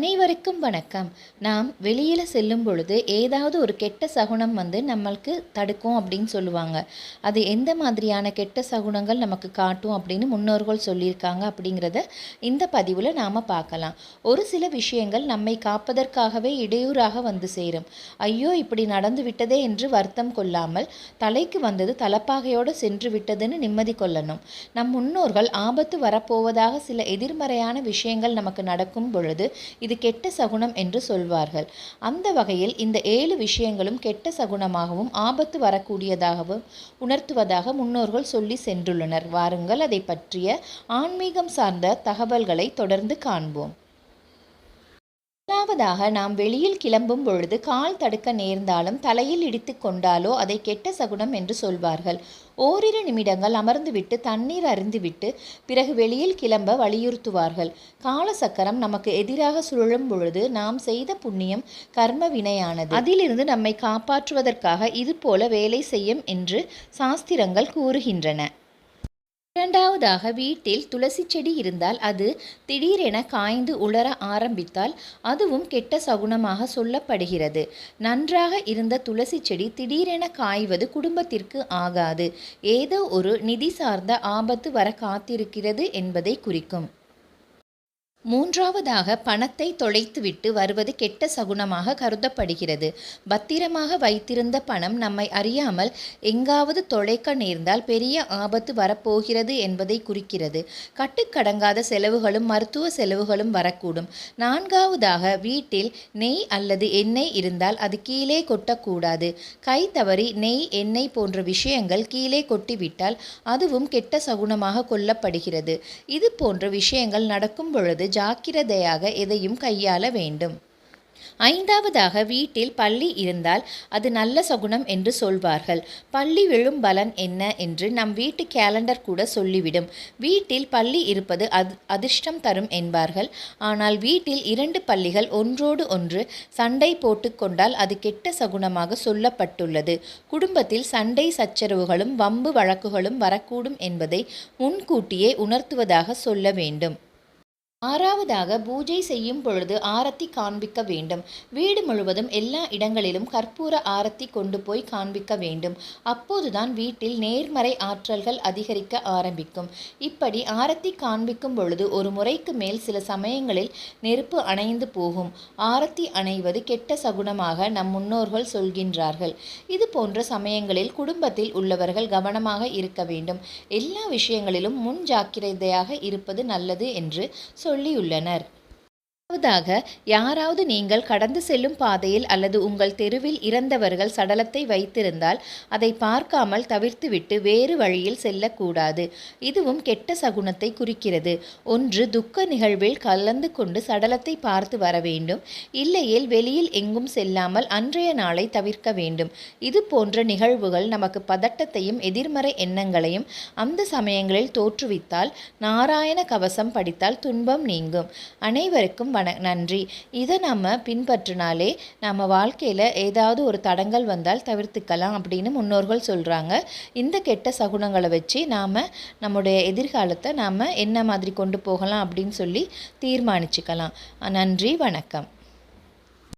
அனைவருக்கும் வணக்கம். நாம் வெளியில் செல்லும் பொழுது ஏதாவது ஒரு கெட்ட சகுனம் நம்மளுக்கு தடுக்கும் அப்படின்னு சொல்லுவாங்க. அது எந்த மாதிரியான கெட்ட சகுனங்கள் நமக்கு காட்டும் அப்படின்னு முன்னோர்கள் சொல்லியிருக்காங்க அப்படிங்கிறத இந்த பதிவில் நாம் பார்க்கலாம். ஒரு சில விஷயங்கள் நம்மை காப்பதற்காகவே இடையூறாக வந்து சேரும். ஐயோ இப்படி நடந்து விட்டதே என்று வருத்தம் கொள்ளாமல் தலைக்கு வந்தது தலப்பாகையோடு சென்று விட்டதுன்னு நிம்மதி கொள்ளணும். நம் முன்னோர்கள் ஆபத்து வரப்போவதாக சில எதிர்மறையான விஷயங்கள் நமக்கு நடக்கும் பொழுது இது கெட்ட சகுனம் என்று சொல்வார்கள். அந்த வகையில் இந்த 7 விஷயங்களும் கெட்ட சகுனமாகவும் ஆபத்து வரக்கூடியதாகவும் உணர்த்துவதாக முன்னோர்கள் சொல்லி சென்றுள்ளனர். வாருங்கள் அதை பற்றிய ஆன்மீகம் சார்ந்த தகவல்களை தொடர்ந்து காண்போம். முதலாவதாக, நாம் வெளியில் கிளம்பும் பொழுது கால் தடுக்க நேர்ந்தாலும் தலையில் இடித்து கொண்டாலோ அதை கெட்ட சகுனம் என்று சொல்வார்கள். ஓரிரு நிமிடங்கள் அமர்ந்துவிட்டு தண்ணீர் அருந்திவிட்டு பிறகு வெளியில் கிளம்ப வலியுறுத்துவார்கள். காலசக்கரம் நமக்கு எதிராக சுழலும் பொழுது நாம் செய்த புண்ணியம் கர்ம வினையானது. அதிலிருந்து நம்மை காப்பாற்றுவதற்காக இது போல வேலை செய்யும் என்று சாஸ்திரங்கள் கூறுகின்றன. இரண்டாவதாக, வீட்டில் துளசி செடி இருந்தால் அது திடீரென காய்ந்து உலர ஆரம்பித்தால் அதுவும் கெட்ட சகுனமாக சொல்லப்படுகிறது. நன்றாக இருந்த துளசி செடி திடீரென காய்வது குடும்பத்திற்கு ஆகாது, ஏதோ ஒரு நிதி சார்ந்த ஆபத்து வர காத்திருக்கிறது என்பதை குறிக்கும். மூன்றாவதாக, பணத்தை தொலைத்துவிட்டு வருவது கெட்ட சகுனமாக கருதப்படுகிறது. பத்திரமாக வைத்திருந்த பணம் நம்மை அறியாமல் எங்காவது தொலைக்க நேர்ந்தால் பெரிய ஆபத்து வரப்போகிறது என்பதை குறிக்கிறது. கட்டுக்கடங்காத செலவுகளும் மருத்துவ செலவுகளும் வரக்கூடும். நான்காவதாக, வீட்டில் நெய் அல்லது எண்ணெய் இருந்தால் அது கீழே கொட்டக்கூடாது. கை தவறி நெய் எண்ணெய் போன்ற விஷயங்கள் கீழே கொட்டிவிட்டால் அதுவும் கெட்ட சகுனமாக கொள்ளப்படுகிறது. இது போன்ற விஷயங்கள் நடக்கும் பொழுது ஜாக்கிரதையாக எதையும் கையாள வேண்டும். ஐந்தாவதாக, வீட்டில் பல்லி இருந்தால் அது நல்ல சகுனம் என்று சொல்வார்கள். பல்லி விழும் பலன் என்ன என்று நம் வீட்டு கேலண்டர் கூட சொல்லிவிடும். வீட்டில் பல்லி இருப்பது அதிர்ஷ்டம் தரும் என்பார்கள். ஆனால் வீட்டில் 2 பல்லிகள் ஒன்றோடு ஒன்று சண்டை போட்டுக்கொண்டால் அது கெட்ட சகுனமாக சொல்லப்பட்டுள்ளது. குடும்பத்தில் சண்டை சச்சரவுகளும் வம்பு வழக்குகளும் வரக்கூடும் என்பதை முன்கூட்டியே உணர்த்துவதாக சொல்ல வேண்டும். ஆறாவதாக, பூஜை செய்யும் பொழுது ஆரத்தி காண்பிக்க வேண்டும். வீடு முழுவதும் எல்லா இடங்களிலும் கற்பூர ஆரத்தி கொண்டு போய் காண்பிக்க வேண்டும். அப்போதுதான் வீட்டில் நேர்மறை ஆற்றல்கள் அதிகரிக்க ஆரம்பிக்கும். இப்படி ஆரத்தி காண்பிக்கும் பொழுது ஒரு முறைக்கு மேல் சில சமயங்களில் நெருப்பு அணைந்து போகும். ஆரத்தி அணைவது கெட்ட சகுனமாக நம் முன்னோர்கள் சொல்கின்றார்கள். இது போன்ற சமயங்களில் குடும்பத்தில் உள்ளவர்கள் கவனமாக இருக்க வேண்டும். எல்லா விஷயங்களிலும் முன் ஜாக்கிரதையாக இருப்பது நல்லது என்று சொல்லியுள்ளனர். முதலாவதாக, யாராவது நீங்கள் கடந்து செல்லும் பாதையில் அல்லது உங்கள் தெருவில் இறந்தவர்கள் சடலத்தை வைத்திருந்தால் அதை பார்க்காமல் தவிர்த்துவிட்டு வேறு வழியில் செல்லக்கூடாது. இதுவும் கெட்ட சகுனத்தை குறிக்கிறது. ஒன்று, துக்க நிகழ்வில் கலந்து கொண்டு சடலத்தை பார்த்து வர வேண்டும். இல்லையேல் வெளியில் எங்கும் செல்லாமல் அன்றைய நாளை தவிர்க்க வேண்டும். இது போன்ற நிகழ்வுகள் நமக்கு பதட்டத்தையும் எதிர்மறை எண்ணங்களையும் அந்த சமயங்களில் தோற்றுவித்தால் நாராயண கவசம் படித்தால் துன்பம் நீங்கும். அனைவருக்கும் நன்றி. இதை நம்ம பின்பற்றினாலே நம்ம வாழ்க்கையில் ஏதாவது ஒரு தடங்கள் வந்தால் தவிர்த்துக்கலாம் அப்படின்னு முன்னோர்கள் சொல்கிறாங்க. இந்த கெட்ட சகுனங்களை வச்சு நாம் நம்முடைய எதிர்காலத்தை நாம் என்ன மாதிரி கொண்டு போகலாம் அப்படின்னு சொல்லி தீர்மானிச்சுக்கலாம். நன்றி, வணக்கம்.